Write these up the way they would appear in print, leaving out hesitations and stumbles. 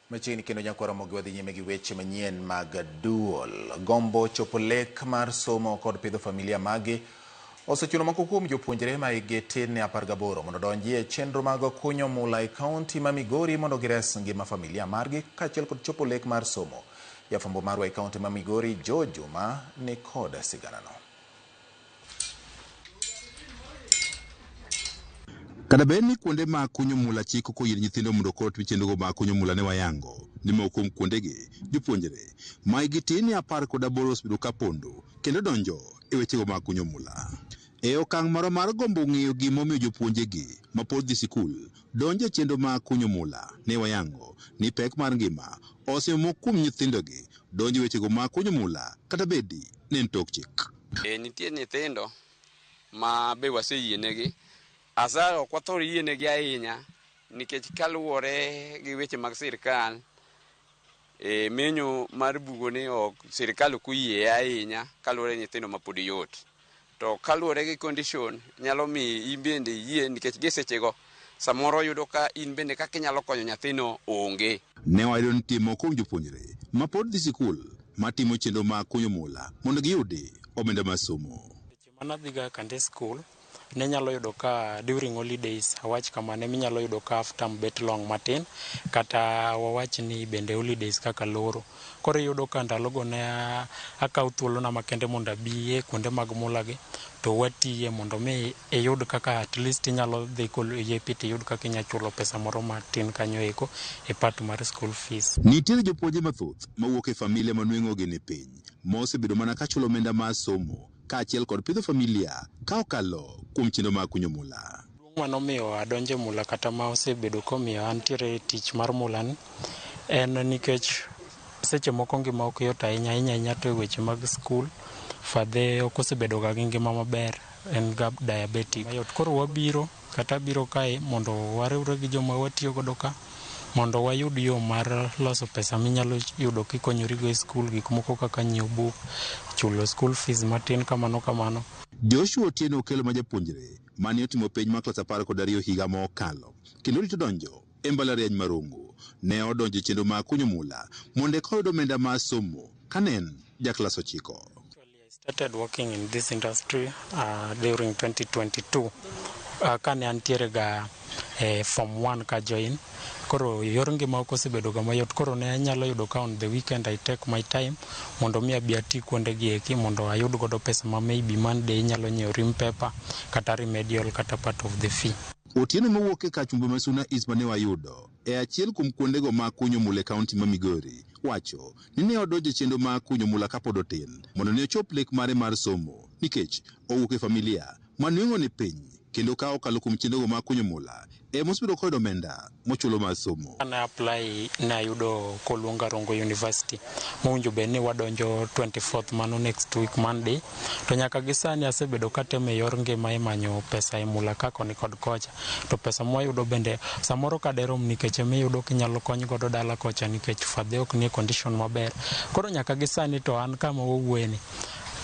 Machiegni kendo nyakwara mogi wadhi nyime gi weche manyien mag duol. Gombo chopo lek mar somo kod pidho familia magi osechuno moko kuom jopuonjre ma hikgi tin ne 18 mondo donji e chenro mag kunyo mula e kaunti ma Migori mondo gires ngima familia margi kaachiel kod chopo lek mar somo. Jafwambo marwa e kaunti ma Migori Joe Juma ni kod siganano. Kada beni kuonde ma kunyo mula chiko ko yir nyithindo mondo kot chenrogo ma kunyo mula ne wayango ni moko kuondegi jopuonjre ma hikgi tin ne 18 osebedo ka pondo kendo donjo e wechego ma kunyo mula. E okang' moro mar gombo ng'eyo gimomiyo jopuonjegi ma pod dhi sikul donjo e chenro ma kunyo mula ne wayango ni pek mar ngima osemo kuom nyithindogi donjo e wechego ma kunyo mula kata bedi ne en tok chik. Nitie nyithindo ma be waseyienegi asa ok wathor yienegi ahinya nikech kaluwore gi weche mag sirkal menyo mar bugo ni ok sirkal ok oyie ahinya kaluwore nyithindo ma pod yot. To kaluwore gi condition nyalo mi in bende yie nikech gisechego samoro yudo ka in bende kaka inyalo konyo nyathino onge. Ne wayudo nitie moko kuom jopuonjre ma pod dhi sikul matimo chenro ma kunyo mula mondo giyudi omenda mar somo. Manadhiga kande skul ne nyalo yudo ka during holidays awach kamane minyalo yudo ka after bet long matin kata wawach ni bende holidays kaka loro. Koro yudo ka ndalogo ne akaw thuolo na makende mondo abiye kuonde mag mulagi to watiye mondo mi yud kaka at least inyalo dhi yepiti yud kaka inyalo chulo pesa moro matin kanyo eko e part mar school fees. Nitie jopuonje mathoth mawuok e familia manueng'ogi ni piny mosebedo mana ka chulo omenda mar somo kaachiel kod pidho familia ka okalo kuom chenro mag kunyo mula. Mano miyo adonje mula kata ma osebedo komiyo antiere tich mar mulani en nikech seche moko ngima ok yot ahinya to e weche mag skul fadhe ok osebedo ga gi ngima maber en ga diabetic mayot. Koro wabiro kata biro kae mondo wariwre gi joma watiyo godo ka mondo wayud yo mar loso pesa minyalo yudo kikonyorigo e skul, gik moko kaka nyiewo buk, chulo school fees matin kamano. Joshua Otieno okelo ma japuonjre mane otimo penj mar klas 12 higa mokalo kendo rito donjo e mbalariany ma Rongo ne odonjo e chenro ma kunyo mula mondo eka oyud omenda mar somo kane en jaklas 9. I started working in this industry during 2022 kane antiere ga form 1 ka join. Koro yor ngima ok osebedo ga mayot, koro ne anyalo yudo ka on the weekend I take my time mondo mi abi ati kuonde gi eki mondo ayud godo pesa ma maybe Monday inyalo nyiewo rim paper kata remedial kata part of the fee. Otieno mawuok e Kachumba Masuna East mane wayudo e achiel kuom kuondego ma kunyo mula e kaunti ma Migori wacho ni ne odonjo e chenro ma kunyo mula kapod otin mondo ne ochop lek mare mar somo nikech owuok e familia manueng'o ni piny kendo ka okalo kuom chenrogo ma kunyo mula mosebedo koyudo omenda mochulo mar somo. Ne apply na yudo koluonga Rongo University mowinjo bed ni wadonjo 24th mano next week Monday, to nyaka gi sani asebedo katemo e yor ngima manyo pesa e mula ka koni kod kocha, to pesa mwayudo bende samoro kaderom nikech miyudo kinyalo kony godo dala kocha nikech fadhe ok nie condition maber. Koro nyaka gi sani to an kama wawueni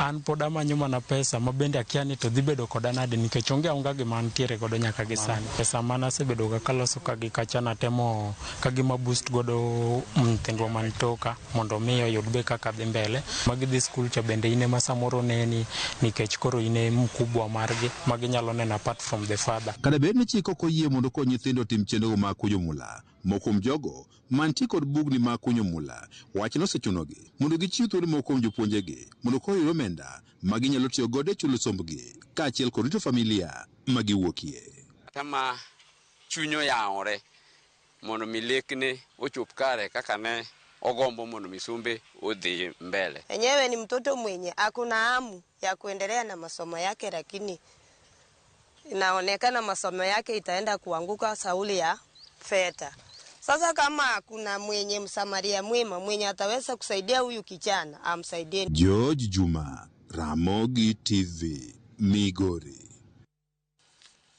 an pod amanyo mana pesa ma bende akia ni to dhi bedo koda nade nikech onge aunga gima antiere godo nyaka gi sani. Pesa mana asebedo ga kaloso ka gi kacha natemo ka gima boost godo nyithindwa man toka mondo mi oyud be kaka dhi mbele magi dhi skul cha bende ine ma samoro neni nikech koro ine mkubwa margi magi nyalo neno apart from the father. Kada bed ni chik ok oyie mondo kony nyithindo tim chenro mag kunyo mula, moko kuom jogo mantie kod bugni mag kunyo mula wachno osechunogi mondo gichiw thuolo moko kuom jopuonjegi mondo koyud omenda ma ginyalo tiyo godo e chulo sombgi kaachiel kod rito familia ma giwuokie. Kama chunyo yaore mondo mi lekne ochop kare kaka ne ogombo mondo misumbe odhi mbele. Enyewe ni mtoto mwenye akuna hamu ya kuendelea na masomo yake, lakini inaonekana masomo yake itaenda kuanguka sauli ya feta. Sasa kama kuna mwenye msamaria mwema mwenye ataweza kusaidia huyu kijana amsaidie. George Juma, Ramogi TV, Migori.